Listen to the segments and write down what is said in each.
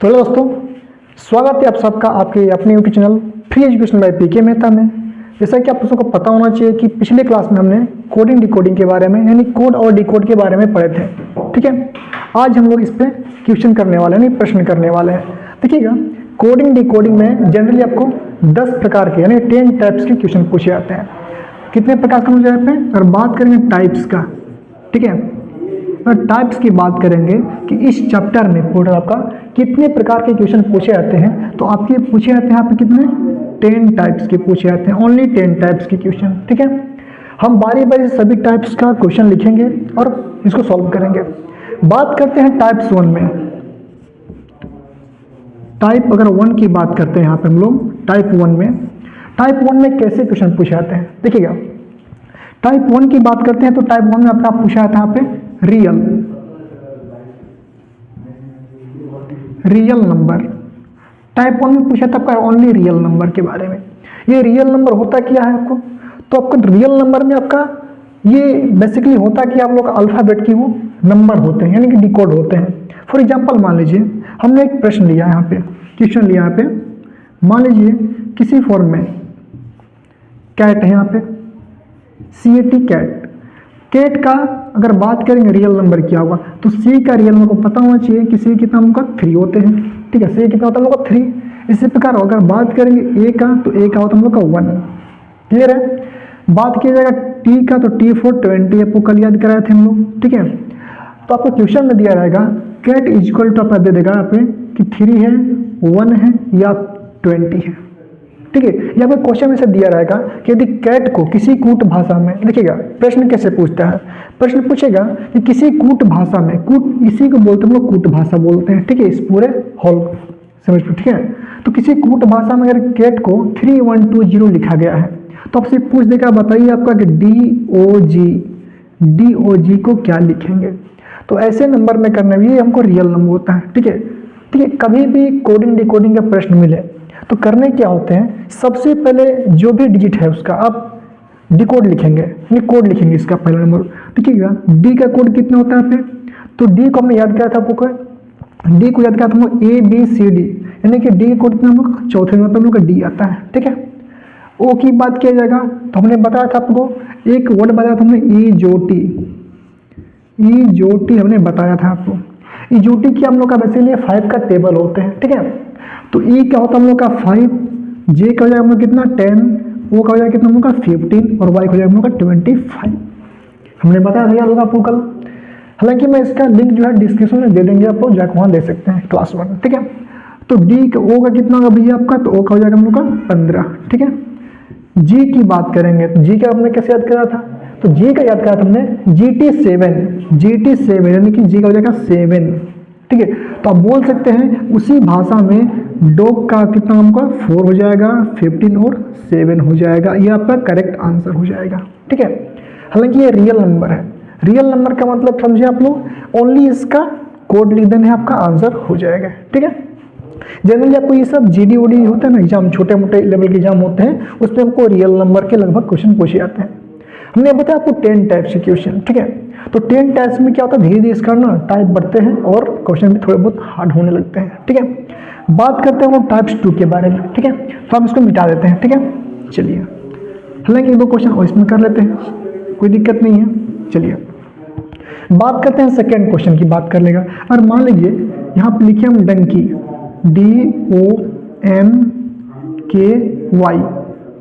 तो हेलो दोस्तों, स्वागत है आप सबका आपके अपने YouTube channel free education by PK Mehta में। जैसा कि आप सबको पता होना चाहिए कि पिछले क्लास में हमने कोडिंग डिकोडिंग के बारे में यानी कोड और डिकोड के बारे में पढ़े थे। ठीक है, आज हम लोग इस पे क्वेश्चन करने वाले हैं, प्रश्न करने वाले हैं। देखिएगा, कोडिंग डिकोडिंग में जनरली आपको 10 प्रकार के यानी 10 टाइप्स के क्वेश्चन पूछे जाते हैं। कितने प्रकार का मुझे यहाँ पे और बात करेंगे टाइप्स का। ठीक है, और टाइप्स की बात करेंगे कि इस चैप्टर में टोटल आपका कितने प्रकार के क्वेश्चन पूछे जाते हैं। तो आपके पूछे जाते हैं यहाँ पे कितने 10 टाइप्स के पूछे जाते हैं, ओनली 10 टाइप्स के क्वेश्चन। ठीक है, हम बारी बारी से सभी टाइप्स का क्वेश्चन लिखेंगे और इसको सॉल्व करेंगे। बात करते हैं टाइप्स 1 में। टाइप अगर 1 की बात करते हैं यहाँ पे हम लोग टाइप 1 में कैसे क्वेश्चन पूछे जाते हैं। देखिएगा, टाइप 1 की बात करते हैं तो टाइप 1 में आपका पूछा जाता है यहाँ पे रियल नंबर। टाइप 1 में पूछा था आपका ओनली रियल नंबर के बारे में। ये रियल नंबर होता क्या है आपको, तो आपको रियल नंबर में आपका ये बेसिकली होता कि आप लोग अल्फाबेट की वो नंबर होते हैं यानी कि डिकोड होते हैं। फॉर एग्जांपल मान लीजिए हमने एक प्रश्न लिया यहाँ पे, क्वेश्चन लिया यहाँ पे, मान लीजिए किसी फॉर्म में कैट है यहाँ पे CAT कैट का अगर बात करेंगे रियल नंबर क्या होगा तो C का रियल नंबर को पता होना चाहिए कि C कितना होगा 3 होते हैं। ठीक है, C कितना होता है हम लोग का 3। इसी प्रकार अगर बात करेंगे A का तो A का होता है हम लोग का 1। क्लियर है। बात किया जाएगा T का तो T for 20 आपको कल याद कराए थे हम लोग। ठीक है, तो आपको क्वेश्चन में दिया रहेगा कैट इक्वल टू आपका दे देगा यहाँ पे कि 3 है 1 है या 20 है। ठीक है, यहाँ पे क्वेश्चन में से दिया रहेगा कि यदि कैट को किसी कूट भाषा में, देखिएगा प्रश्न कैसे पूछता है, प्रश्न पूछेगा कि किसी कूट भाषा में, कूट इसी को बोलते हैं हम लोग कूट भाषा बोलते हैं। ठीक है, इस पूरे हॉल समझ लो। ठीक है, तो किसी कूट भाषा में अगर कैट को 3120 लिखा गया है तो आपसे पूछ देगा बताइए आपका कि DOG को क्या लिखेंगे। तो ऐसे नंबर में करने में ये हमको रियल नंबर होता है। ठीक है, कभी भी कोडिंग डिकोडिंग का प्रश्न मिले तो करने क्या होते हैं, सबसे पहले जो भी डिजिट है उसका आप डिकोड लिखेंगे यानी कोड लिखेंगे इसका पहला नंबर। देखिएगा डी का कोड कितना होता है पे, तो डी को हमने याद किया था आपको, डी को याद किया था हम ABCD यानी कि डी का कोड कितना हम लोग चौथे नंबर पर हम लोग का डी आता है। ठीक है, ओ की बात किया जाएगा तो हमने बताया था आपको एक वर्ड बताया था हमने EJOT हमने बताया था आपको। EJOT की हम लोग का बेसिकली 5 का टेबल होते हैं। ठीक है, तो E क्या होता है हम लोग का 5, J का हो जाएगा हम लोग कितना 10, O का हो जाएगा कितना हम लोग का 15 और Y का हो जाएगा हम लोग का 25। हमने बताया था यार आपको कल। हालांकि मैं इसका लिंक जो है डिस्क्रिप्शन में दे देंगे, आप लोग जाकर वहाँ दे सकते हैं क्लास 1। ठीक है, तो D का O का कितना होगा भैया आपका, तो O का हो जाएगा हम लोग का 15। ठीक है, G की बात करेंगे तो G का हमने कैसे याद करा था, तो G का याद करा था हमने GT7 यानी कि G का हो जाएगा 7। ठीक है, तो आप बोल सकते हैं उसी भाषा में डॉग का कितना हमको 4 हो जाएगा, 15 और 7 हो जाएगा। ये आपका करेक्ट आंसर हो जाएगा। ठीक है, हालांकि ये रियल नंबर है। रियल नंबर का मतलब समझे आप लोग, ओनली इसका कोड लिख देना है आपका आंसर हो जाएगा। ठीक है, जनरली आपको ये सब GD होता है ना एग्जाम, छोटे मोटे लेवल के एग्जाम होते हैं, उसमें हमको रियल नंबर के लगभग क्वेश्चन पूछे जाते हैं। हमने बताया आपको 10 टाइप्स के क्वेश्चन। ठीक है, तो 10 टाइप्स में क्या होता है धीरे धीरे इसका ना टाइप बढ़ते हैं और क्वेश्चन भी थोड़े बहुत हार्ड होने लगते हैं। ठीक है, बात करते हैं हम लोग टाइप्स 2 के बारे में। ठीक है, तो हम इसको मिटा देते हैं। ठीक है, चलिए, हालांकि 1-2 क्वेश्चन और इसमें कर लेते हैं, कोई दिक्कत नहीं है। चलिए बात करते हैं सेकेंड क्वेश्चन की बात कर लेगा। और मान लीजिए यहाँ पे लिखे हम डंकी DONKY,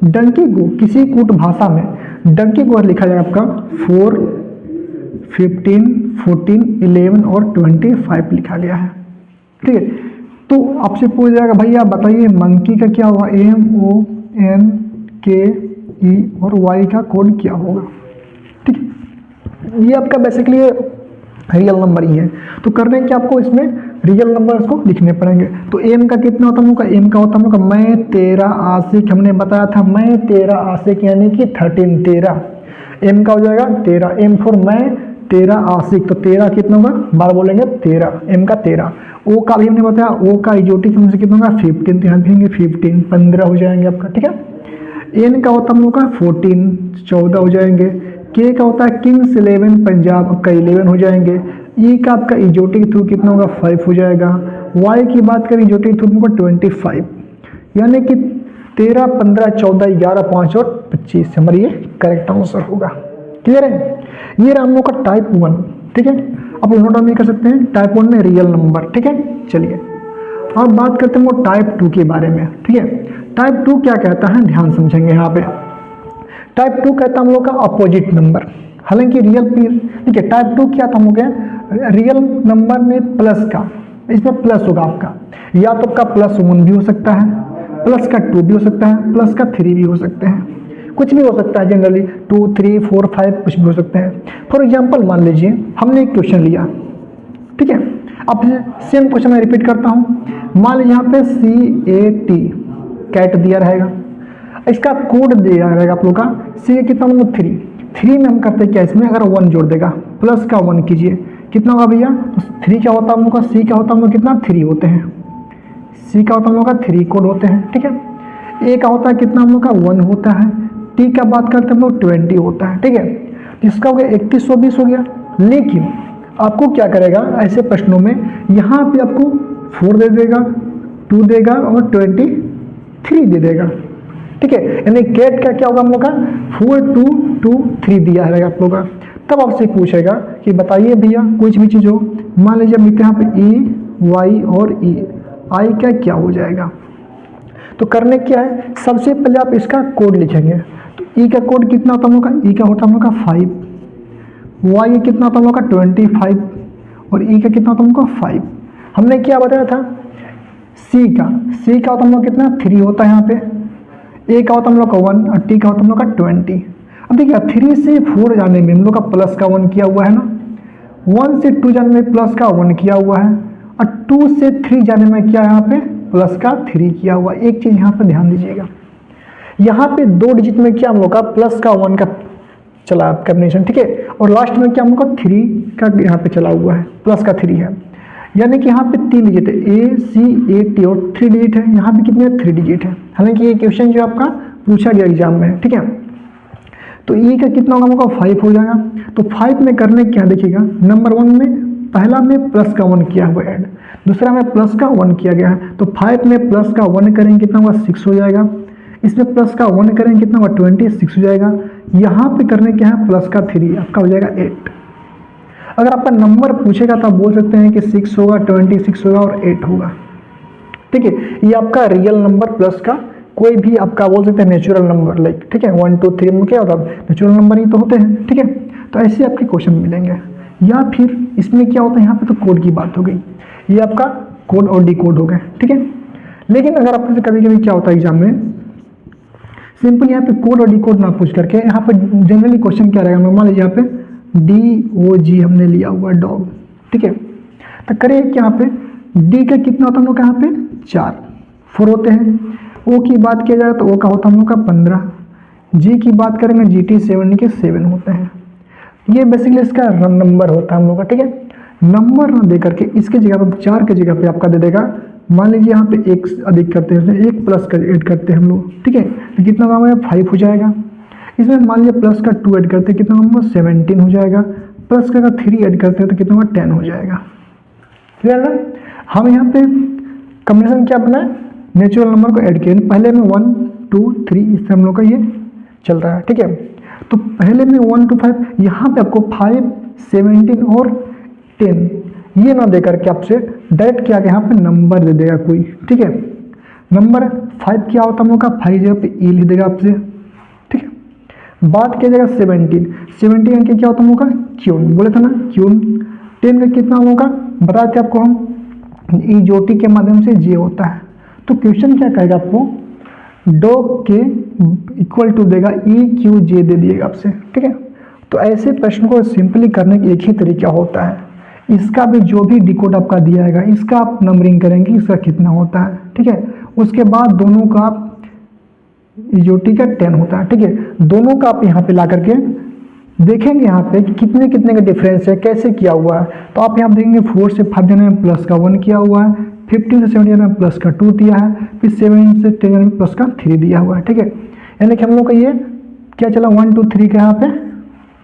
डंकी को किसी कूट भाषा में डंकी को लिखा जाएगा आपका 4, 15, 14, 11 और 25 लिखा गया है। ठीक है, तो आपसे पूछ जाएगा भैया बताइए मंकी का क्या होगा, MONKE और Y का कोड क्या होगा। ठीक है, ये आपका बेसिकली रियल नंबर ही है। तो करने के आपको इसमें रियल नंबर को लिखने पड़ेंगे। तो M का कितना होता है हम लोग का, M का होता है हम लोग का मैं तेरा आशिक, हमने बताया था मैं तेरा आशिक यानी कि 13। M का हो जाएगा 13, M फॉर मैं तेरा आशिक, तो 13 कितना होगा, बार बोलेंगे 13, M का 13। O का भी हमने बताया, O का EJOT हमसे कितना होगा 15, तो यहाँ लिखेंगे 15, 15 हो जाएंगे आपका। ठीक है, N का होता है हम लोग का 14, 14 हो जाएंगे। K का होता है किंग्स 11 पंजाब, आपका 11 हो जाएंगे। E का आपका EJOT के थ्रू कितना होगा 5 हो जाएगा। वाई की बात करें इजोटिक तो हमको 25, यानी कि 13, 15, 14, 11, 5 और 25 हमारी ये करेक्ट आंसर होगा। क्लियर है? ये रहा हम लोग का टाइप 1। ठीक है, अब नोट डाउन कर सकते हैं टाइप 1 में रियल नंबर। ठीक है, चलिए अब बात करते हैं वो टाइप 2 के बारे में। ठीक है, टाइप 2 क्या कहता है, ध्यान समझेंगे यहाँ पे। टाइप 2 कहता है हम लोग का अपोजिट नंबर, हालांकि रियल, देखिए टाइप 2 क्या था हम लोग रियल नंबर में प्लस का, इसमें प्लस होगा आपका, या तो आपका +1 भी हो सकता है, +2 भी हो सकता है, +3 भी हो सकते हैं, कुछ भी हो सकता है। जनरली 2, 3, 4, 5 कुछ भी हो सकते हैं। फॉर एग्जाम्पल मान लीजिए हमने एक क्वेश्चन लिया, ठीक है, अब सेम क्वेश्चन मैं रिपीट करता हूँ। मान लीजिए यहाँ पे CAT कैट दिया रहेगा, इसका कोड दिया रहेगा आप लोग का C कितना मतलब 3 में हम करते क्या, इसमें अगर 1 जोड़ देगा, प्लस का 1 कीजिए, कितना होगा भैया, तो 3 क्या होता है हम लोग का, C क्या होता है हम लोग कितना 3 होते हैं, C का होता है हम लोग का 3 कोड होते हैं। ठीक है, A का होता है कितना हम लोग का 1 होता है, T का बात करते हैं हम लोग 20 होता है। ठीक है, इसका हो गया 3120 हो गया। लेकिन आपको क्या करेगा ऐसे प्रश्नों में, यहाँ पे आपको 4 दे देगा, 2 देगा और 23 दे देगा। ठीक है, यानी कैट का क्या होगा हम लोग का 4, 2, 2, 3 दिया रहेगा आप लोग का। तब आपसे पूछेगा कि बताइए भैया कुछ भी चीज़ हो, मान लीजिए हम लिखते हैं यहाँ पे E, Y और E, I का क्या हो जाएगा। तो करने क्या है, सबसे पहले आप इसका कोड लिखेंगे। तो E का कोड कितना होता है हम लोग का, E का होता है हम लोग का 5, Y कितना होता है हम लोग का 25 और E का कितना होता है हम लोग का 5। हमने क्या बताया था, C का होता है हम लोग कितना 3 होता है यहाँ पे, A का होता है हम लोग का 1 और T का होता है हम लोग का 20। अब देखिए 3 से 4 जाने में हम लोग का प्लस का 1 किया हुआ है ना, 1 से 2 जाने में प्लस का 1 किया हुआ है और 2 से 3 जाने में क्या यहाँ पे प्लस का 3 किया हुआ। एक चीज़ यहाँ पे ध्यान दीजिएगा, यहाँ पे 2 डिजिट में क्या हम लोग का प्लस का 1 का चला कॉम्बिनेशन। ठीक है, और लास्ट में क्या हम लोग का 3 का यहाँ पे चला हुआ है, प्लस का 3 है, यानी कि यहाँ पे 3 डिजिट है, ACAT और 3 डिजिट है, यहाँ पे कितने 3 डिजिट है। हालांकि ये क्वेश्चन जो आपका पूछा गया एग्जाम में। ठीक है, तो E का कितना होगा हम लोग का 5 हो जाएगा। तो 5 में करने क्या देखिएगा, नंबर 1 में पहला में प्लस का 1 किया हुआ ऐड, दूसरा में प्लस का 1 किया गया है। तो 5 में प्लस का 1 करेंगे कितना होगा 6 हो जाएगा, इसमें प्लस का 1 करेंगे कितना होगा 26 हो जाएगा। यहाँ पे करने क्या है प्लस का 3 आपका हो जाएगा 8। अगर आपका नंबर पूछेगा तो आप बोल सकते हैं कि 6 होगा, 26 होगा और 8 होगा। ठीक है, ये आपका रियल नंबर प्लस का कोई भी आपका बोल सकते हैं नेचुरल नंबर लाइक। ठीक है, 1, 2, 3 में क्या होता है नेचुरल नंबर ही तो होते हैं। ठीक है, तो ऐसे आपके क्वेश्चन मिलेंगे। या फिर इसमें क्या होता है, यहाँ पे तो कोड की बात हो गई, ये आपका कोड और डी कोड हो गए। ठीक है, लेकिन अगर आपसे कभी कभी क्या होता है एग्जाम में, सिंपल यहाँ पे कोड और डी कोड ना पूछ करके यहाँ पे जनरली क्वेश्चन क्या रहेगा, मान लीजिए यहाँ पे DOG हमने लिया हुआ डॉग। ठीक है, तो करिए कि यहाँ पे D का कितना होता है हम लोग का यहाँ पे 4 होते हैं। O की बात किया जाए तो O का होता है हम लोग का 15, G की बात करेंगे GT 7 के 7 होते हैं। ये बेसिकली इसका नंबर होता है हम लोग का। ठीक है, नंबर ना दे करके इसके जगह पर 4 की जगह पे आपका दे देगा। मान लीजिए यहाँ पे 1 अधिक करते हैं, 1 प्लस कर ऐड करते हैं हम लोग। ठीक है, तो कितना काम है 5 हो जाएगा। इसमें मान लीजिए प्लस का 2 ऐड करते हैं, कितना होगा 17 हो जाएगा। प्लस का 3 ऐड करते हैं तो कितना होगा 10 हो जाएगा। क्लियर है ना, हम यहाँ पे कॉम्बिनेशन क्या बनाए, नेचुरल नंबर को ऐड किया, पहले में 1, 2, 3 इससे हम लोग का ये चल रहा है। ठीक है, तो पहले में 1 to 5, यहाँ पे आपको 5, 17 और 10 ये ना दे करके आपसे डायरेक्ट क्या यहाँ पे नंबर दे देगा कोई। ठीक है, नंबर 5 क्या होता है हम लोग का 5 जगह पे E लिख देगा आपसे। ठीक है, बात किया जाएगा 17 के क्या होता है हम लोग का क्यून, बोले थे ना क्यून। 10 का कितना हम लोग का बताए थे आपको हम, इजोटी के माध्यम से J होता है। तो क्वेश्चन क्या कहेगा आपको, डॉग के इक्वल टू देगा EQJ दे दिएगा आपसे। ठीक है, तो ऐसे प्रश्न को सिंपली करने का एक ही तरीका होता है, इसका भी जो भी डिकोड आपका दिया जाएगा इसका आप नंबरिंग करेंगे इसका कितना होता है। ठीक है, उसके बाद दोनों का इजोटी का 10 होता है। ठीक है, दोनों का आप यहाँ पे ला करके देखेंगे यहाँ पे कि कितने कितने का डिफरेंस है, कैसे किया हुआ है। तो आप यहाँ देखेंगे 4 से 5 जाने में प्लस का 1 किया हुआ है, 15 से 7 जाने में प्लस का 2 दिया है, फिर 7 से 10 जाने में प्लस का 3 दिया हुआ है। ठीक है, यानी कि हम लोग का ये क्या चला 1, 2, 3 का यहाँ पे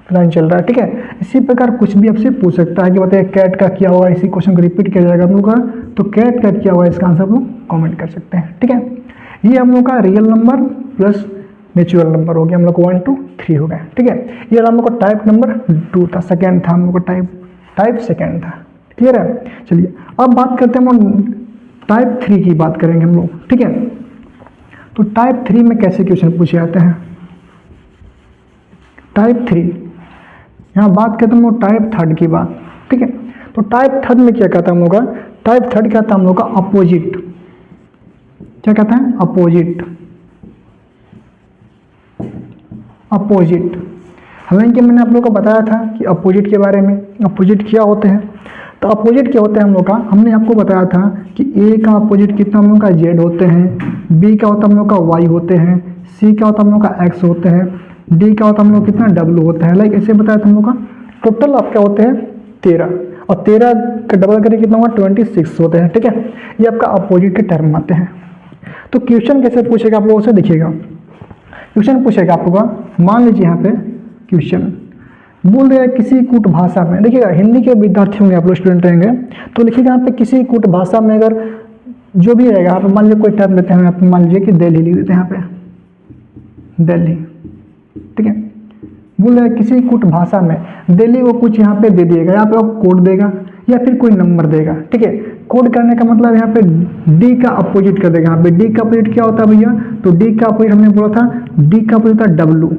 लाइन चल रहा है। ठीक है, इसी प्रकार कुछ भी आपसे पूछ सकता है कि बताइए कैट का क्या हुआ, इसी क्वेश्चन को रिपीट किया जाएगा हम लोग का। तो कैट कैट क्या हुआ इसका आंसर आप लोग कॉमेंट कर सकते हैं। ठीक है, ये हम लोग का real number plus natural number हो गया, हम लोग को 1 2 3 हो गया। ठीक है, ये हम लोग को टाइप नंबर 2 था, सेकेंड था हम लोग को टाइप सेकेंड था। क्लियर है। चलिए अब बात करते हैं हम टाइप 3 की बात करेंगे हम लोग। ठीक है, तो टाइप 3 में कैसे क्वेश्चन पूछे जाते हैं। टाइप 3 यहाँ बात करते हैं हम लोग टाइप थर्ड की बात। ठीक है, तो टाइप थर्ड में क्या कहता है हम लोग का, टाइप थर्ड क्या था हम लोग का अपोजिट। क्या कहता है अपोजिट। अपोजिट हालांकि मैंने आप लोग को बताया था कि अपोजिट के बारे में, अपोजिट क्या होते हैं। तो अपोजिट क्या होता है हम लोग का, हमने आपको बताया था कि ए का अपोजिट कितना हम लोग का जेड होते हैं, बी का होता है हम लोग का वाई होते हैं, सी का होता है हम लोग का एक्स होते हैं, डी का होता है हम लोग कितना डब्ल्यू होता है। लाइक ऐसे बताया था हम लोग का टोटल आपका होते हैं 13 और 13 का डबल करके कितना होगा 26 होते हैं। ठीक है, ये आपका अपोजिट के टर्म आते हैं। तो क्वेश्चन कैसे पूछेगा आप लोगों से देखिएगा, क्वेश्चन पूछेगा आप लोगों का, मान लीजिए यहाँ पे क्वेश्चन बोल रहे हैं किसी कूट भाषा में, देखिएगा हिंदी के विद्यार्थी होंगे आप लोग, स्टूडेंट रहेंगे, तो लिखिएगा यहाँ पे किसी कूट भाषा में अगर जो भी रहेगा यहाँ पे, मान लीजिए कोई टर्म लेते हैं, आप मान लीजिए कि दिल्ली लिख देते हैं यहाँ पे दिल्ली। ठीक है, बोल रहे हैं किसी कूट भाषा में दिल्ली को कुछ यहाँ पे दे दिएगा, यहाँ पे कोड देगा या फिर कोई नंबर देगा। ठीक है, कोड करने का मतलब यहाँ पे डी का अपोजिट कर देगा। यहाँ पे डी का अपोजिट क्या होता है भैया, तो डी का अपोजिट हमने बोला था, डी का अपोजिट था डब्लू,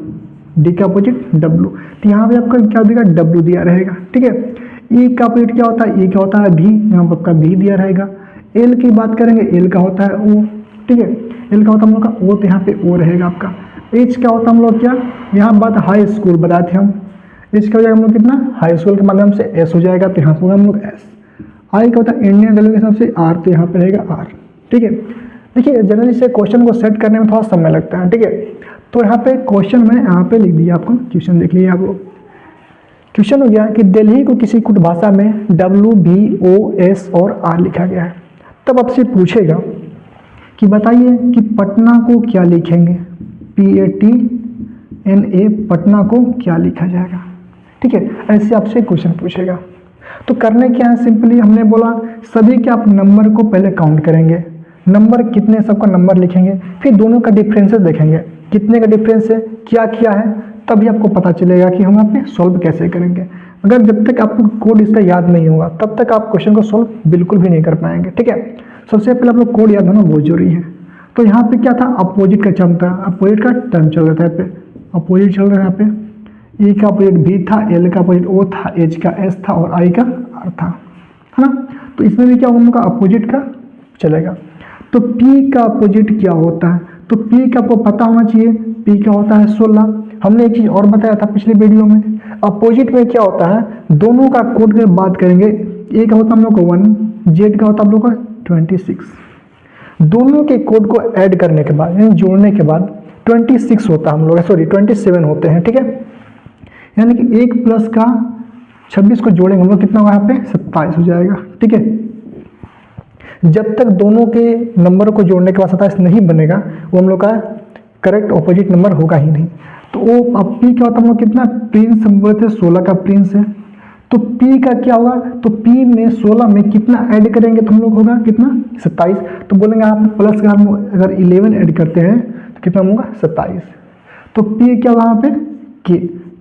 डी का अपोजिट डब्लू, तो यहाँ पे आपका क्या देगा डब्लू दिया रहेगा। ठीक है, ई का अपोजिट क्या होता है, ई क्या होता है भी, यहाँ पर आपका भी दिया रहेगा। एल की बात करेंगे, एल का होता है ओ। ठीक है, एल का होता है हम लोग का ओ, तो यहाँ पे ओ रहेगा आपका। एच क्या होता है हम लोग क्या, यहाँ बात हाई स्कूल बताए थे हम, एच का हो जाएगा हम लोग कितना हाई स्कूल के माध्यम से एस हो जाएगा, तो यहाँ पर हम लोग एस। आई का होता है इंडियन रेलवे के हिसाब से आर, तो यहाँ पे रहेगा आर। ठीक है, देखिए जनरली से क्वेश्चन को सेट करने में थोड़ा समय लगता है। ठीक है, तो यहाँ पे क्वेश्चन में यहाँ पे लिख दिया आपको, क्वेश्चन देख लीजिए आप लोग। क्वेश्चन हो गया कि दिल्ली को किसी कुछ भाषा में डब्ल्यू बी ओ एस और आर लिखा गया है। तब आपसे पूछेगा कि बताइए कि पटना को क्या लिखेंगे, PATNA, पटना को क्या लिखा जाएगा। ठीक है, ऐसे आपसे क्वेश्चन पूछेगा। तो करने क्या है, सिंपली हमने बोला सभी के आप नंबर को पहले काउंट करेंगे, नंबर कितने सबका नंबर लिखेंगे, फिर दोनों का डिफरेंसेस देखेंगे कितने का डिफरेंस है, क्या किया है, तभी आपको पता चलेगा कि हम यहाँ पे सॉल्व कैसे करेंगे। अगर जब तक आपको कोड इसका याद नहीं होगा तब तक आप क्वेश्चन को सॉल्व बिल्कुल भी नहीं कर पाएंगे। ठीक है, सबसे पहले आप लोग कोड याद होना बहुत जरूरी है। तो यहाँ पे क्या था, अपोजिट का टर्म था, अपोजिट का टर्म चल रहा था, यहाँ पे अपोजिट चल रहा है। यहाँ पे ई का अपोजिट बी था, एल का अपोजिट ओ था, एच का एस था और आई का आर था, है ना। तो इसमें भी क्या होगा, उनका अपोजिट का चलेगा। तो पी का अपोजिट क्या होता है, तो पी का आपको पता होना चाहिए, पी का होता है 16। हमने एक चीज और बताया था पिछले वीडियो में, अपोजिट में क्या होता है, दोनों का कोड की बात करेंगे, ए का होता है हम लोग को 1, जेड का होता है हम लोग का 26। दोनों के कोड को ऐड करने के बाद यानी जोड़ने के बाद 26 होता है हम लोग, सॉरी 27 होते हैं। ठीक है, यानी कि 1 प्लस का 26 को जोड़ेंगे हम लोग, कितना होगा यहाँ पे 27 हो जाएगा। ठीक है, जब तक दोनों के नंबर को जोड़ने के बाद 27 नहीं बनेगा वो हम लोग का करेक्ट ऑपोजिट नंबर होगा ही नहीं। तो वो अब पी क्या होता है हम लोग कितना, प्रिंस हम बोले थे 16 का प्रिंस है, तो पी का क्या होगा, तो पी में 16 में कितना ऐड करेंगे तो हम लोग होगा कितना 27। तो बोलेंगे आप प्लस का हम अगर 11 ऐड करते हैं तो कितना होगा 27। तो पी क्या होगा यहाँ पे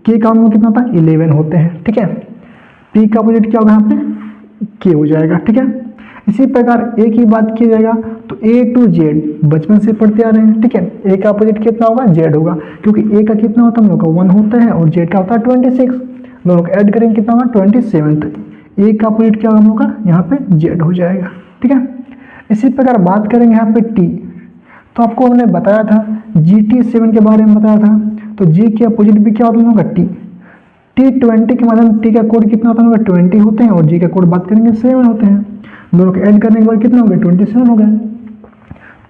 के का हम लोग कितना था 11 होते हैं। ठीक है, पी का अपोजिट क्या होगा यहाँ पे के हो जाएगा। ठीक है, इसी प्रकार ए की बात की जाएगा तो ए टू जेड बचपन से पढ़ते आ रहे हैं। ठीक है, ए का अपोजिट कितना होगा जेड होगा, क्योंकि ए का कितना होता है हम लोग का 1 होता है और जेड का होता है 26, दोनों को ऐड करेंगे कितना होगा 27। तो ए का अपोजिट क्या होगा हम लोग का यहाँ पे जेड हो जाएगा। ठीक है, इसी प्रकार बात करेंगे यहाँ पे टी, तो आपको हमने बताया था GT7 के बारे में बताया था, तो जी के अपोजिट भी क्या होता है हम लोग का टी। T20 के मतलब टी का कोड कितना होता है हम लोग का 20 होते हैं और जी का कोड बात करेंगे 7 होते हैं, दोनों को ऐड करने के बाद कितना हो गया 27 हो गया।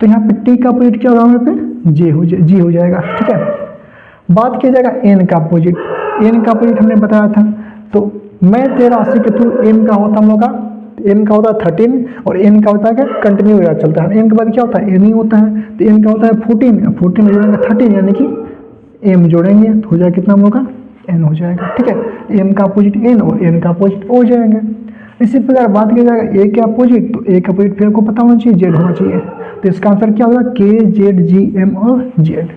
तो यहाँ पे टी का अपोजिट क्या होगा यहाँ पे जी हो जाएगा। ठीक है, बात किया जाएगा एन का अपोजिट, एन का अपोजिट हमने बताया था, तो मैं 1380 के थ्रू एन का होता हम लोग का, एन का होता है 13 और एन का होता है क्या कंटिन्यू याद चलता है, एन के बाद क्या होता है एन ही होता है, तो एन का होता है 14 में जोड़ेंगे 13 यानी कि एम जोड़ेंगे तो हो जाएगा कितना हम लोग का एन हो जाएगा। ठीक है, एम का अपोजिट एन और एन का अपोजिट हो जाएंगे। इसी प्रकार बात की जाएगा ए के अपोजिट, तो ए के अपोजिट फिर आपको पता होना चाहिए जेड होना चाहिए, तो इसका आंसर क्या होगा के जेड जी एम और जेड।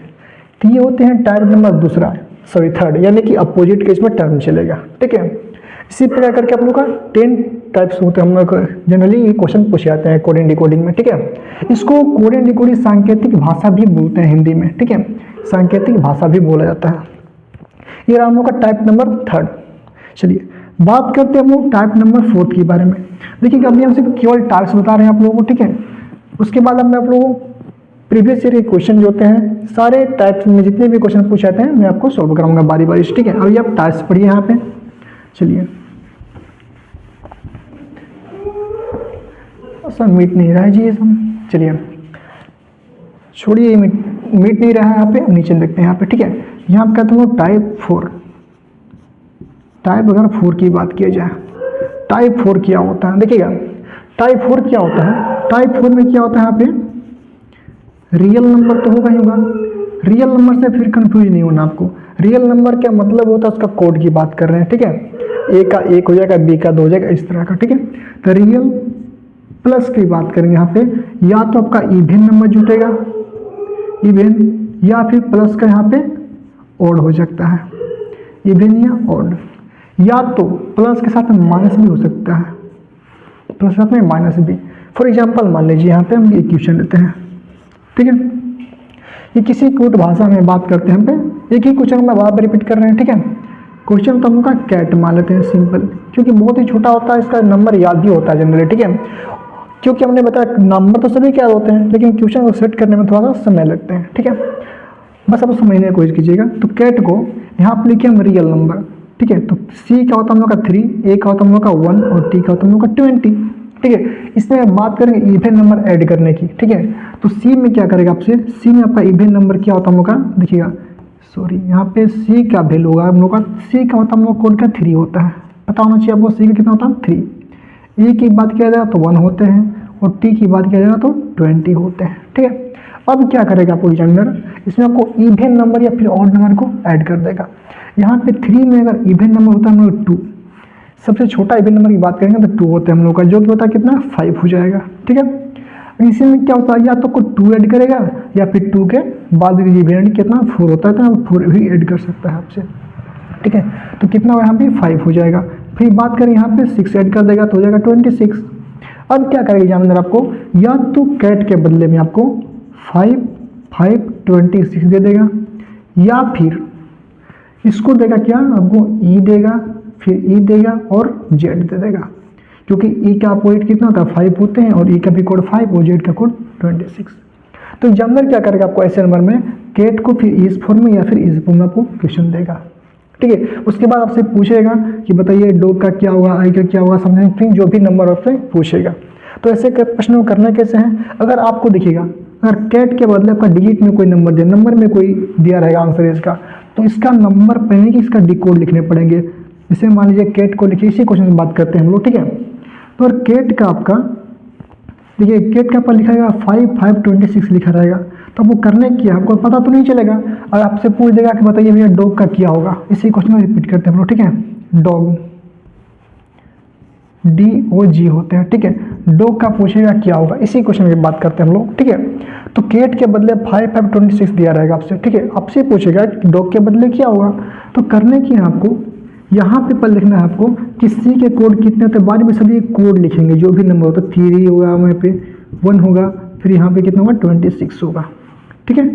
तो ये होते हैं टाइप नंबर दूसरा, सॉरी थर्ड, यानी कि अपोजिट के इसमें टर्म चलेगा, ठीक है। इसी प्रकार करके आप लोग का 10 टाइप्स होते हैं, हम लोग जनरली ये क्वेश्चन पूछे जाते हैं कोड एंड डिकोडिंग में, ठीक है। इसको कोड एंड डिकोडिंग सांकेतिक भाषा भी बोलते हैं हिंदी में, ठीक है, सांकेतिक भाषा भी बोला जाता है। ये रहा हम लोग का टाइप नंबर थर्ड। चलिए बात करते हैं हम लोग टाइप नंबर फोर्थ के बारे में। देखिए अभी हम सिर्फ केवल टाइप्स बता रहे हैं आप लोगों को, ठीक है। उसके बाद अब मैं आप लोगों को प्रीवियस ईयर के क्वेश्चन जो होते हैं सारे टाइप्स में जितने भी क्वेश्चन पूछे जाते हैं मैं आपको सॉल्व कराऊंगा बारी बारी, ठीक है। अभी आप टाइप्स पढ़िए यहाँ पे। चलिए सर मीट नहीं रहा है जी ये सब, चलिए छोड़िए, मीट नहीं रहा है यहाँ पे, नीचे देखते हैं यहाँ पे, ठीक है। यहाँ पे कहते हैं टाइप 4। टाइप अगर 4 की बात किया जाए, टाइप 4 क्या होता है देखिएगा। टाइप 4 क्या होता है, टाइप 4 में क्या होता है यहाँ पे रियल नंबर तो होगा ही होगा। रियल नंबर से फिर कंफ्यूज नहीं होना आपको, रियल नंबर क्या मतलब होता है उसका कोड की बात कर रहे हैं, ठीक है। ए का 1 हो जाएगा, बी का 2 हो जाएगा, इस तरह का, ठीक है। तो रियल प्लस की बात करेंगे यहाँ पे, या तो आपका इवन नंबर जुटेगा, इवन, या फिर प्लस का यहाँ पे ऑड हो सकता है, इवन या ऑड, या तो प्लस के साथ में माइनस भी हो सकता है, प्लस के साथ में माइनस भी। फॉर एग्जांपल मान लीजिए यहाँ पे हम इक्वेशन लेते हैं, ठीक है। ये किसी कोड भाषा में बात करते हैं हम पे, एक ही क्वेश्चन में बार बार रिपीट कर रहे हैं, ठीक है। क्वेश्चन तो हम लोग का कैट मान लेते हैं सिंपल, क्योंकि बहुत ही छोटा होता है, इसका नंबर याद भी होता है जनरली, ठीक है। क्योंकि हमने बताया नंबर तो सभी क्या होते हैं, लेकिन क्वेश्चन को सेट करने में थोड़ा सा समय लगता है, ठीक है। बस आप समझने की कोशिश कीजिएगा। तो कैट को यहाँ पर लिखे हम रियल नंबर, ठीक है। तो सी का होता है हम लोग का 3, ए का होता है हम लोग का 1 और टी का होता है हम लोग का 20, ठीक है। इसमें बात करेंगे इवन नंबर ऐड करने की, ठीक है। तो सी में क्या करेगा आपसे, सी में आपका इवन नंबर क्या होता है हम लोग का, देखिएगा सॉरी यहाँ पे सी का वैल्यू होगा हम लोग का, सी का होता है हम लोग कोड का 3 होता है, पता होना चाहिए आपको सी का कितना होता है 3। ए की बात किया जाए तो 1 होते हैं और टी की बात किया जाए तो 20 होते हैं, ठीक है। अब क्या करेगा आपको एग्जामिनर, इसमें आपको इवन नंबर या फिर ऑड नंबर को ऐड कर देगा। यहाँ पे 3 में अगर इवन नंबर होता है हम लोग 2, सबसे छोटा इवन नंबर की बात करेंगे तो 2 होते हैं हम लोग का, जो कि होता है कितना 5 हो जाएगा, ठीक है। इसी में क्या होता है, या तो को 2 ऐड करेगा या फिर 2 के बाद इवन कितना 4 होता है तो 4 भी ऐड कर सकता है आपसे, ठीक है। तो कितना यहाँ पे 5 हो जाएगा। फिर बात करें यहाँ पे 6 ऐड कर देगा तो हो जाएगा 26। अब क्या करेगा एग्जामिनर आपको, या तो कैट के बदले में आपको 5 5 26 दे देगा, या फिर इसको देगा क्या आपको ई देगा, फिर ई देगा और जेड दे देगा, क्योंकि ई का अपोजिट कितना होता है 5 होते हैं और ई का भी कोड 5 और जेड का कोड 26। तो एग्जामिनर क्या करेगा आपको ऐसे नंबर में कैट को फिर इस फॉर्म में या फिर इस फॉर्म में आपको क्वेश्चन देगा, ठीक है। उसके बाद आपसे पूछेगा कि बताइए डॉग का क्या होगा, आई का क्या होगा, समझें फिर जो भी नंबर आपसे पूछेगा। तो ऐसे प्रश्न को करना कैसे हैं, अगर आपको देखिएगा अगर कैट के बदले आपका डिजिट में कोई नंबर दिया, नंबर में कोई दिया रहेगा आंसर इसका, तो इसका नंबर पहले कि इसका डिकोड लिखने पड़ेंगे। जैसे मान लीजिए कैट को लिखिए, इसी क्वेश्चन से बात करते हैं हम लोग, ठीक है। तो अगर कैट का आपका देखिए कैट का पर लिखा रहेगा 5 5 26 लिखा रहेगा, तो आपको करने क्या आपको पता तो नहीं चलेगा, और आपसे पूछ देगा कि बताइए भैया डॉग का क्या होगा, इसी क्वेश्चन में रिपीट करते हैं हम लोग, ठीक है। डॉग DOG होते हैं, ठीक है। डॉग का पूछेगा क्या होगा, इसी क्वेश्चन में बात करते हैं हम लोग, ठीक है। तो कैट के बदले 5 5 26 दिया रहेगा आपसे, ठीक है। आपसे पूछेगा डॉग के बदले क्या होगा, तो करने की है आपको यहाँ पे पर लिखना है आपको कि सी के कोड कितने होते हैं, बाद में सभी कोड लिखेंगे जो भी नंबर होता है, 3 होगा, वहाँ पे 1 होगा, फिर यहाँ पे कितना होगा 26 होगा, ठीक है।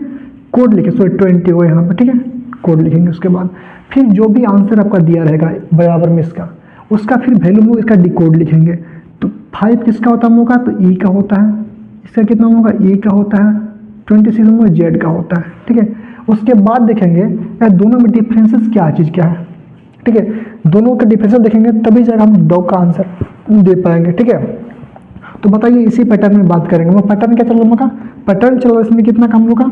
कोड लिखे, सॉरी 20 होगा यहाँ पे, ठीक है। कोड लिखेंगे, उसके बाद फिर जो भी आंसर आपका दिया रहेगा बराबर में इसका, उसका फिर वैल्यू में इसका डिकोड लिखेंगे। तो 5 किसका होता है हम लोग का, तो ई का होता है, इसका कितना होगा ई का होता है, 26 हम लोग जेड का होता है, ठीक है। उसके बाद देखेंगे यार दोनों में डिफरेंसेस क्या चीज़ क्या है, ठीक है। दोनों का डिफरेंसेस देखेंगे तभी जाकर हम डॉग का आंसर दे पाएंगे, ठीक है। तो बताइए इसी पैटर्न में बात करेंगे। वो पैटर्न क्या चल रहा है हम लोग का, पैटर्न चल रहा है इसमें कितना का हम लोग का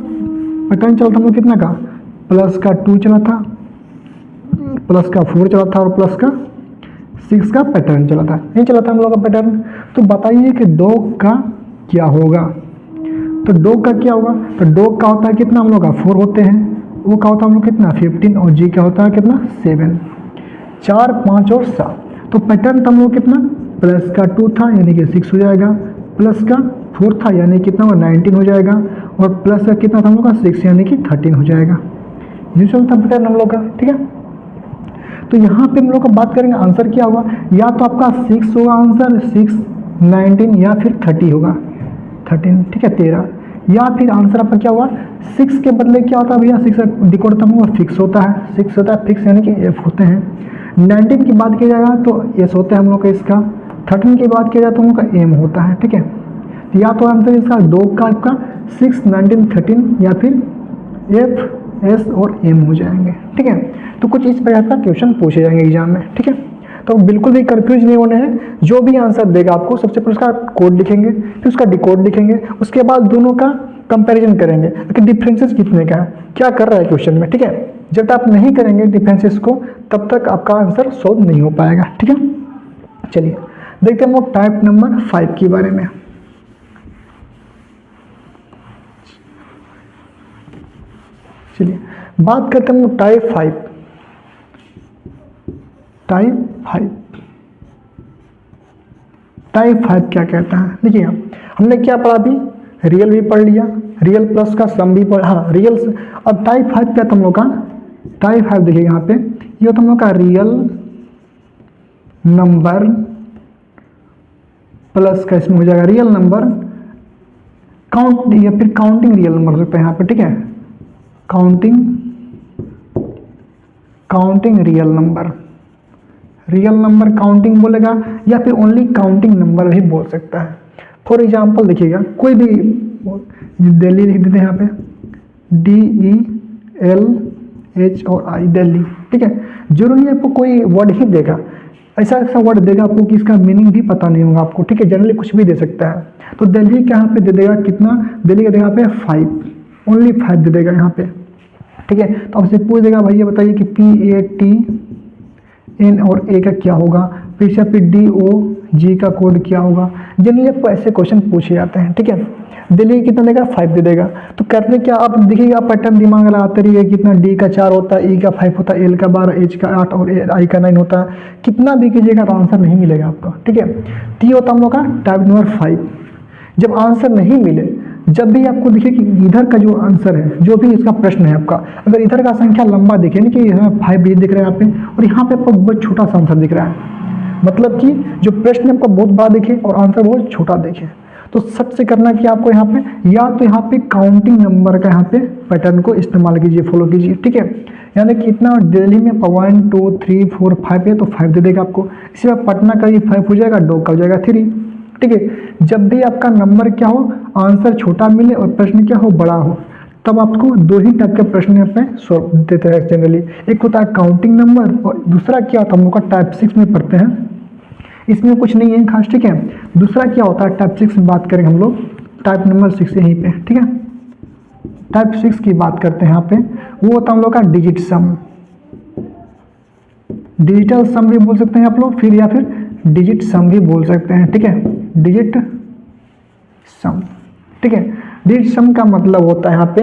पैटर्न चला था हम लोग कितना का, प्लस का 2 चला था, प्लस का 4 चला था और प्लस का 6 का पैटर्न चला था, नहीं चला था हम लोग का पैटर्न। तो बताइए कि डॉग का क्या होगा, तो डॉग का क्या होगा, तो डॉग का होता है कितना हम लोग का 4 होते हैं, वो का होता है हम लोग कितना 15 और जी का होता है कितना 7, 4 5 और 7। तो पैटर्न तो हम लोग कितना प्लस का 2 था यानी कि 6 हो जाएगा, प्लस का 4 था यानी कितना होगा 19 हो जाएगा, और प्लस का कितना था हम लोग का 6 यानी कि 13 हो जाएगा। ये चलता पैटर्न हम लोग का, ठीक है। तो यहाँ पे हम लोग का बात करेंगे आंसर क्या होगा, या तो आपका 6 होगा आंसर, 6, 19 या फिर 30 होगा, 13, ठीक है 13, या फिर आंसर आपका क्या होगा 6 के बदले क्या होता है भैया, 6 का डिकोड तब होगा फिक्स होता है, 6 होता है फिक्स यानी कि एफ होते हैं। 19 की बात किया जाएगा तो एस होता है हम लोग का इसका, 13 की बात किया जाए तो हम लोग का एम होता है, ठीक है। तो या तो आंसर इसका दो का आपका 6, 19, 13 या फिर एफ, एस और एम हो जाएंगे, ठीक है। तो कुछ इस प्रकार का क्वेश्चन पूछे जाएंगे एग्जाम में, ठीक है। तो बिल्कुल भी कंफ्यूज नहीं होने हैं, जो भी आंसर देगा आपको सबसे पहले उसका कोड लिखेंगे, फिर उसका डिकोड लिखेंगे, उसके बाद दोनों का कंपैरिजन करेंगे कि डिफरेंसेस कितने का है, क्या कर रहा है क्वेश्चन में, ठीक है। जब तक आप नहीं करेंगे डिफरेंसेस को तब तक आपका आंसर सॉल्व नहीं हो पाएगा, ठीक है। चलिए देखते हैं हम लोग टाइप नंबर 5 के बारे में। चलिए बात करते हैं हम लोग टाइप 5। टाइप 5 क्या कहता है, देखिए हमने क्या पढ़ा अभी, रियल भी पढ़ लिया, रियल प्लस का सम भी पढ़ा, हाँ रियल। अब टाइप 5 क्या था हम लोग का, टाइप 5 देखिए यहाँ पे ये होता हम लोग का रियल नंबर प्लस का इसमें हो जाएगा रियल नंबर काउंट या फिर काउंटिंग रियल नंबर हो सकता है यहाँ पे, ठीक है। काउंटिंग रियल नंबर काउंटिंग बोलेगा या फिर ओनली काउंटिंग नंबर भी बोल सकता है। फॉर एग्जाम्पल देखिएगा कोई भी दिल्ली लिख देते हैं यहाँ पे, DELH और I दिल्ली, ठीक है। जरूरी आपको कोई वर्ड ही देगा, ऐसा वर्ड देगा आपको कि इसका मीनिंग भी पता नहीं होगा आपको, ठीक है। जनरली कुछ भी दे सकता है। तो दिल्ली का यहाँ पे दे देगा कितना, दिल्ली का देगा यहाँ पे 5, ओनली 5 दे देगा यहाँ पे, ठीक है। तो आपसे पूछ देगा भैया बताइए कि PATN और A का क्या होगा, फिर से फिर DOG का कोड क्या होगा। जनरली आपको ऐसे क्वेश्चन पूछे जाते हैं, ठीक है। दिल्ली कितना देगा 5 दे देगा, तो करने क्या आप देखिएगा पैटर्न दिमाग लगाते रहिए, कितना D का 4 होता है, E का 5 होता है, L का 12, H का 8 और I का 9 होता है। कितना भी कीजिएगा तो आंसर नहीं मिलेगा आपका, ठीक है। तो ये होता हम लोग का टाइप नंबर 5। जब आंसर नहीं मिले, जब भी आपको दिखे कि इधर का जो आंसर है, जो भी इसका प्रश्न है आपका, अगर इधर का संख्या लंबा दिखे ना कि यहाँ 5 दिख रहा है यहाँ पे और यहाँ पे आपको बहुत छोटा सा आंसर दिख रहा है, मतलब कि जो प्रश्न आपको बहुत बड़ा दिखे और आंसर बहुत छोटा दिखे, तो सबसे करना कि आपको यहाँ पे या तो यहाँ पे काउंटिंग नंबर का यहाँ पे पैटर्न को इस्तेमाल कीजिए, फॉलो कीजिए, ठीक है। यानी कि इतना दिल्ली में 1, 2, 3, 4, 5 है तो 5 दे देगा आपको, इसी बार पटना का ये 5 हो जाएगा, डॉग का हो जाएगा 3, ठीक है। जब भी आपका नंबर क्या हो, आंसर छोटा मिले और प्रश्न क्या हो बड़ा हो, तब आपको दो ही टाइप के प्रश्न यहाँ पे सॉल्व देते हैं जनरली। एक होता है काउंटिंग नंबर और दूसरा क्या होता है हम लोग का टाइप 6 में पढ़ते हैं, इसमें कुछ नहीं है खास, ठीक है। दूसरा क्या होता है टाइप 6 में बात करेंगे हम लोग, टाइप नंबर 6 यहीं पे, ठीक है। टाइप 6 की बात करते हैं यहाँ पे, वो होता है हम लोग का डिजिट सम, डिजिटल सम भी बोल सकते हैं आप लोग, फिर या फिर डिजिट सम भी बोल सकते हैं, ठीक है। डिजिट सम, ठीक है। डिजिट सम का मतलब होता है यहाँ पे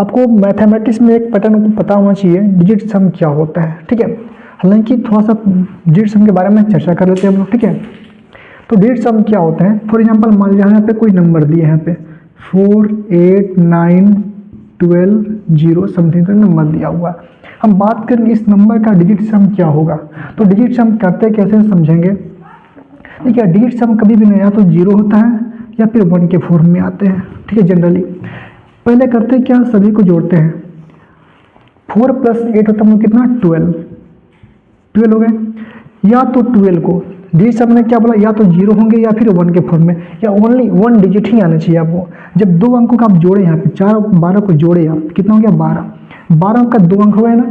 आपको मैथमेटिक्स में एक पैटर्न को पता होना चाहिए डिजिट सम क्या होता है, ठीक है। हालांकि थोड़ा सा डिजिट सम के बारे में चर्चा कर लेते हैं हम लोग, ठीक है। तो डिजिट सम क्या होता है, फॉर एग्जांपल मान लीजिए यहाँ पे कोई नंबर दिए यहाँ पे 4, 8, 9, 12, 0 समथिंग का नंबर दिया हुआ है। हम बात करेंगे इस नंबर का डिजिट सम क्या होगा, तो डिजिट सम करते कैसे समझेंगे। देखिए डिजिट सम कभी भी नहीं, या तो 0 होता है या फिर 1 के फॉर्म में आते हैं, ठीक है। जनरली पहले करते क्या, सभी को जोड़ते हैं, 4 + 8 होता है कितना 12 हो गए। या तो 12 को डिजिट सम ने क्या बोला, या तो 0 होंगे या फिर 1 के फॉर्म में, या ओनली 1 डिजिट ही आना चाहिए आपको। जब 2 अंकों का आप जोड़े यहाँ पे 4 12 को जोड़े आप, कितना हो गया 12 का 2 अंक हुए ना,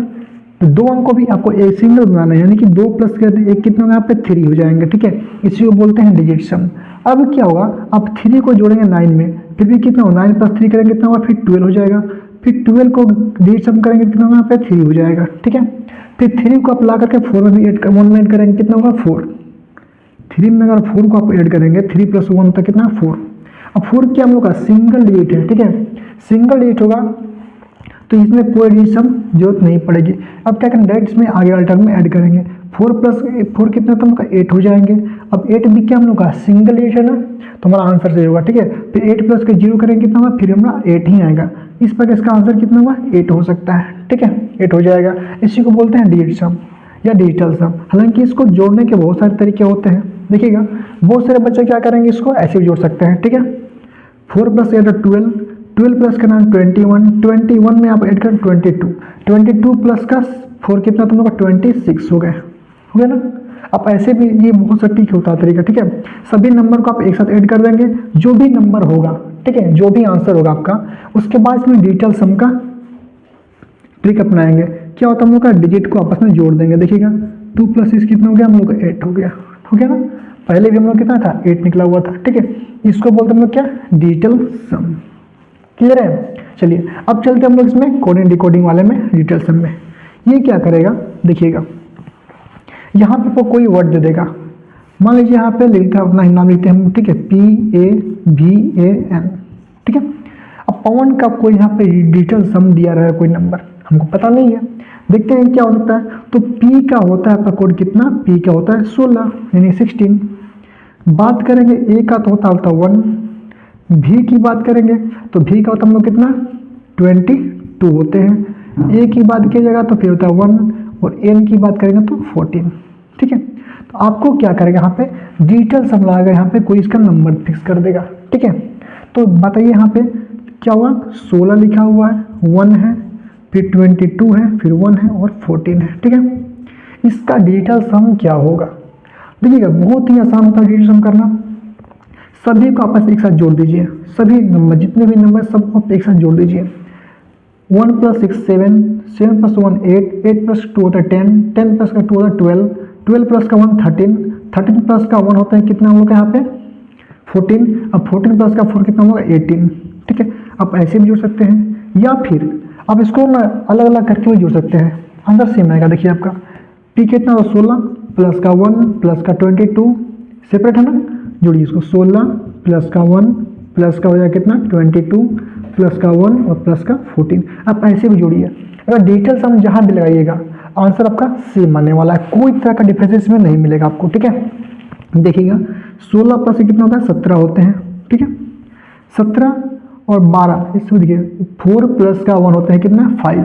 तो 2 अंक को भी आपको एक सिंगल बनाना है, यानी कि 2 + 1 कितना होगा यहाँ पे 3 हो जाएंगे, ठीक है। इसी को बोलते हैं डिजिट सम। अब क्या होगा, आप 3 को जोड़ेंगे 9 में, फिर भी कितना हो 9 + 3 करेंगे कितना होगा, फिर 12 हो जाएगा, फिर 12 को डिजिट सम करेंगे कितना होगा यहाँ पे 3 हो जाएगा, ठीक है। फिर 3 को आप ला करके 4 में भी 1 में ऐड करेंगे कितना होगा 4, 3 में अगर 4 को आप ऐड करेंगे 3 + 1 तक कितना 4। अब 4 क्या हम लोग का सिंगल डिजिट है, ठीक है, सिंगल डिजिट होगा तो इसमें कोई डिजिट सम जरूरत नहीं पड़ेगी। अब क्या करेंगे डायरेक्ट इसमें आगे वाले टर्म में ऐड करेंगे, 4 + 4 कितना तो 8 हो जाएंगे, अब 8 भी क्या हम लोग का सिंगल डिजिट है ना, तो हमारा आंसर सही होगा, ठीक है। फिर 8 प्लस के 0 करेंगे कितना होगा, फिर हमारा 8 ही आएगा। इस पर इसका आंसर कितना हुआ, 8 हो सकता है, ठीक है, 8 हो जाएगा। इसी को बोलते हैं डिजिट सम या डिजिटल सम। हालांकि इसको जोड़ने के बहुत सारे तरीके होते हैं, देखिएगा बहुत सारे बच्चे क्या करेंगे, इसको ऐसे भी जोड़ सकते हैं, ठीक है। 4 प्लस 8 12, 12 प्लस का नाम 21, 21 में आप ऐड करें 22, 22 प्लस का 4 कितना तुम लोग का 26 हो गया ना। आप ऐसे भी ये बहुत सा ठीक होता है तरीका, ठीक है। सभी नंबर को आप एक साथ ऐड कर देंगे, जो भी नंबर होगा, ठीक है, जो भी आंसर होगा आपका, उसके बाद इसमें डिजिटल सम का ट्रिक अपनाएंगे। क्या होता है, हम लोग का डिजिट को आपस में जोड़ देंगे। देखिएगा 2 प्लस 6 कितना हो गया, हम लोग का 8 हो गया ना। पहले भी हम लोग कितना था, 8 निकला हुआ था, ठीक है। इसको बोलते हैं हम लोग क्या, डिजिटल सम। क्लियर है। चलिए अब चलते हम लोग इसमें कोडिंग डिकोडिंग वाले में, डिजिटल सम में। ये क्या करेगा, देखिएगा यहाँ पे कोई वर्ड दे देगा, मान लीजिए यहाँ पे लिखता है अपना नाम लिखते हैं हम, ठीक है, PAVAN, ठीक है। अब पवन का कोई यहाँ पे डिजिटल सम दिया रहा है, कोई नंबर हमको पता नहीं है, देखते हैं क्या हो सकता है। तो P का होता है आपका कोड कितना, P का होता है 16 यानी 16। बात करेंगे A का तो होता है 1, V की बात करेंगे तो V का होता है हम लोग कितना 22 होते हैं। A की बात कीजिएगा तो फिर होता है 1 और N की बात करेंगे तो 14, ठीक है। तो आपको क्या करेगा, यहाँ पे डिजिटल सम लगाएगा, यहाँ पे कोई इसका नंबर फिक्स कर देगा, ठीक है। तो बताइए यहाँ पे क्या हुआ, 16 लिखा हुआ है, 1 है, फिर 22 है, फिर 1 है और 14 है, ठीक है। इसका डिजिटल सम क्या होगा, देखिएगा बहुत ही आसान होता है डिजिटल सम करना। सभी को आपस एक साथ जोड़ दीजिए, सभी नंबर जितने भी नंबर सबको आप एक साथ जोड़ दीजिए। 1 प्लस 6 7, 7 प्लस 1 8, 8 प्लस 2 होता है 10, 10 प्लस का 2 होता है 12, 12 प्लस का 1 13, 13 प्लस का 1 होता है कितना हम लोग यहाँ पे 14, अब 14 प्लस का 4 कितना होगा 18, ठीक है। आप ऐसे भी जोड़ सकते हैं या फिर आप इसको ना अलग अलग करके भी जोड़ सकते हैं, आंसर सेम आएगा। देखिए आपका P कितना होगा 16 प्लस का 1 प्लस का 22, सेपरेट है ना, जोड़िए इसको 16 प्लस का 1 प्लस का हो जाएगा कितना 22 प्लस का 1 और प्लस का 14। आप ऐसे भी जोड़िए। अगर डिजिटल सम जहाँ भी लगाइएगा आंसर आपका सेम आने वाला है, कोई तरह का डिफरेंस इसमें नहीं मिलेगा आपको, ठीक है। देखिएगा 16 प्लस कितना होता है 17 होते हैं, ठीक है। 17 और 12 इसमें देखिए 4 प्लस का 1 होता है कितना 5,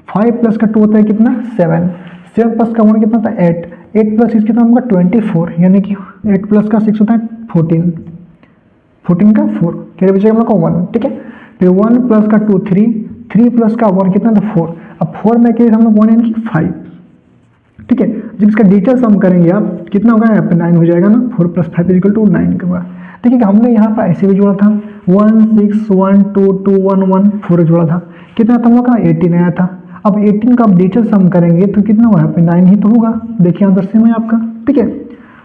5 प्लस का 2 होता है कितना 7, 7 प्लस का 1 कितना होता है 8, 8 प्लस 6 कितना होगा 24, यानी कि 8 प्लस का 6 होता है 14, 14 का 4 क्या बचेगा हम लोग का 1, ठीक है। फिर 1 प्लस का 2 3, 3 प्लस का 1 कितना था 4, अब 4 में क्या हम लोग 1 यानी कि 5, ठीक है। जब इसका डिजिटल सम करेंगे आप कितना होगा यहाँ पे 9 हो जाएगा ना, 4 प्लस 5 इक्वल टू 9 का। देखिए हमने यहाँ पर ऐसे भी जोड़ा था 1 6 1 2 2 1 1 4 जोड़ा था, कितना था हम लोग का 18 आया था। अब 18 का आप डिजिटल सम करेंगे तो कितना हुआ यहाँ पे 9 ही तो होगा, देखिए आंसर सेम है आपका, ठीक है।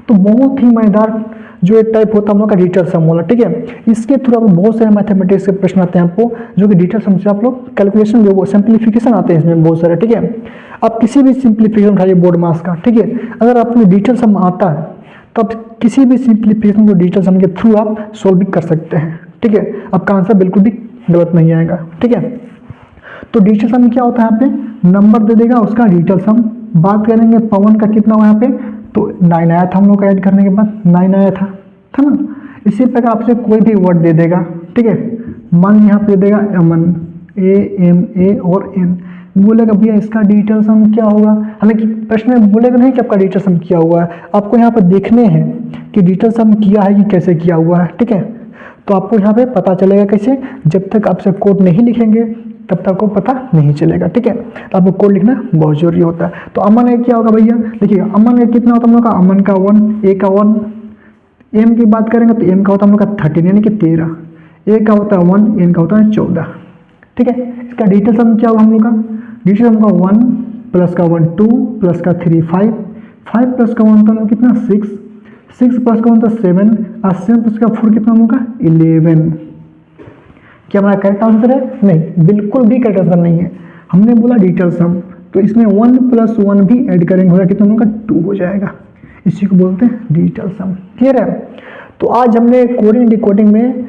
तो बहुत ही मजेदार जो एक टाइप होता है हम लोग का डिजिटल सम वाला, ठीक है। इसके थ्रू आप बहुत सारे मैथमेटिक्स के प्रश्न आते हैं आपको, जो कि डिजिटल सम से आप लोग कैलकुलेशन जो सिंप्लीफिकेशन आते हैं इसमें बहुत सारे, ठीक है। आप किसी भी सिंप्लीफिकेशन उठाइए बोर्ड मास का, ठीक है। अगर आपको डिजिटल सम आता है तो आप किसी भी सिंप्लीफिकेशन को डिजिटल सम के थ्रू आप सॉल्व भी कर सकते हैं, ठीक है। आपका आंसर बिल्कुल भी गलत नहीं आएगा, ठीक है। तो डिजिटल सम क्या होता है, यहाँ पे नंबर दे देगा उसका डिजिटल सम। बात करेंगे पवन का कितना हुआ यहाँ पे, तो 9 आया था हम लोग का ऐड करने के बाद 9 आया था ना। इसी प्रकार आपसे कोई भी वर्ड दे देगा, ठीक है। मान यहाँ पे दे देगा अमन, AMA और N, बोलेगा भैया इसका डिजिटल सम क्या होगा। हालांकि प्रश्न में बोलेगा नहीं कि आपका डिजिटल सम क्या हुआ है, आपको यहाँ पर देखने हैं कि डिजिटल सम किया है कि कैसे किया हुआ है, ठीक है। तो आपको यहाँ पे पता चलेगा कैसे, जब तक आपसे कोड नहीं लिखेंगे तब तक आपको पता नहीं चलेगा, ठीक है। तो आपको कोड लिखना बहुत जरूरी होता है। तो अमन ए क्या होगा भैया, देखिए अमन ए कितना होता है हम लोग का, अमन का 1, A का 1, M की बात करेंगे तो M का होता है हम लोग का 13 यानी कि 13, A का होता है 1, N का होता है 14, ठीक है। इसका डिजिटल सम क्या होगा हम लोग का, डिजिटल सम का 1 प्लस का 1 2 प्लस का 3 5, 5 प्लस का 1 तो कितना 6, 6 प्लस का 1 तो 7 और 7 प्लस का 4 कितना होगा 11। क्या हमारा करेक्ट आंसर है, नहीं बिल्कुल भी करेक्ट आंसर नहीं है। हमने बोला डिजिटल सम, तो इसमें 1 प्लस 1 भी ऐड करेंगे होगा कितना होगा 2 हो जाएगा, इसी को बोलते हैं डिजिटल सम, क्लियर है। तो आज हमने कोडिंग डिकोडिंग में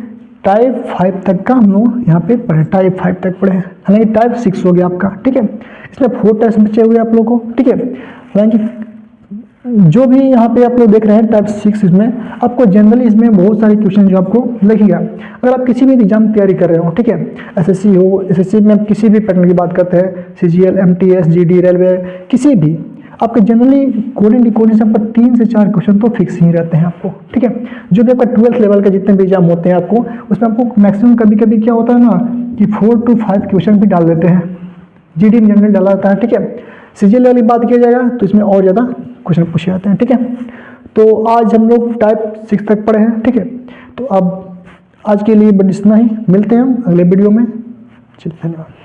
टाइप 5 तक का हम लोग यहाँ पे पढ़े, टाइप 5 तक पढ़े हैं। हालांकि टाइप 6 हो गया आपका, ठीक है। इसमें 4 टेस्ट बचे हुए आप लोगों को, ठीक है। हालांकि जो भी यहाँ पे आप लोग देख रहे हैं टाइप 6, इसमें आपको जनरली इसमें बहुत सारे क्वेश्चन जो आपको लिखेगा। अगर आप किसी भी एग्जाम तैयारी कर रहे हो, ठीक है, एसएससी हो, एसएससी में आप किसी भी पैटर्न की बात करते हैं, सीजीएल, एमटीएस, जीडी, रेलवे, किसी भी, आपके जनरली कोडिंग डिकोडिंग से आपका 3 से 4 क्वेश्चन तो फिक्स ही रहते हैं आपको, ठीक है। जो भी आपका 12th लेवल के जितने भी एग्जाम होते हैं आपको, उसमें आपको मैक्सिमम कभी कभी क्या होता है ना कि 4 to 5 क्वेश्चन भी डाल देते हैं, जीडी में जनरल डाला जाता है, ठीक है। सीजीएल वाली बात किया जाएगा तो इसमें और ज़्यादा क्वेश्चन पूछे जाते हैं, ठीक है। तो आज हम लोग टाइप 6 तक पढ़े हैं, ठीक है। तो अब आज के लिए बस इतना ही, मिलते हैं हम अगले वीडियो में। चलिए, धन्यवाद।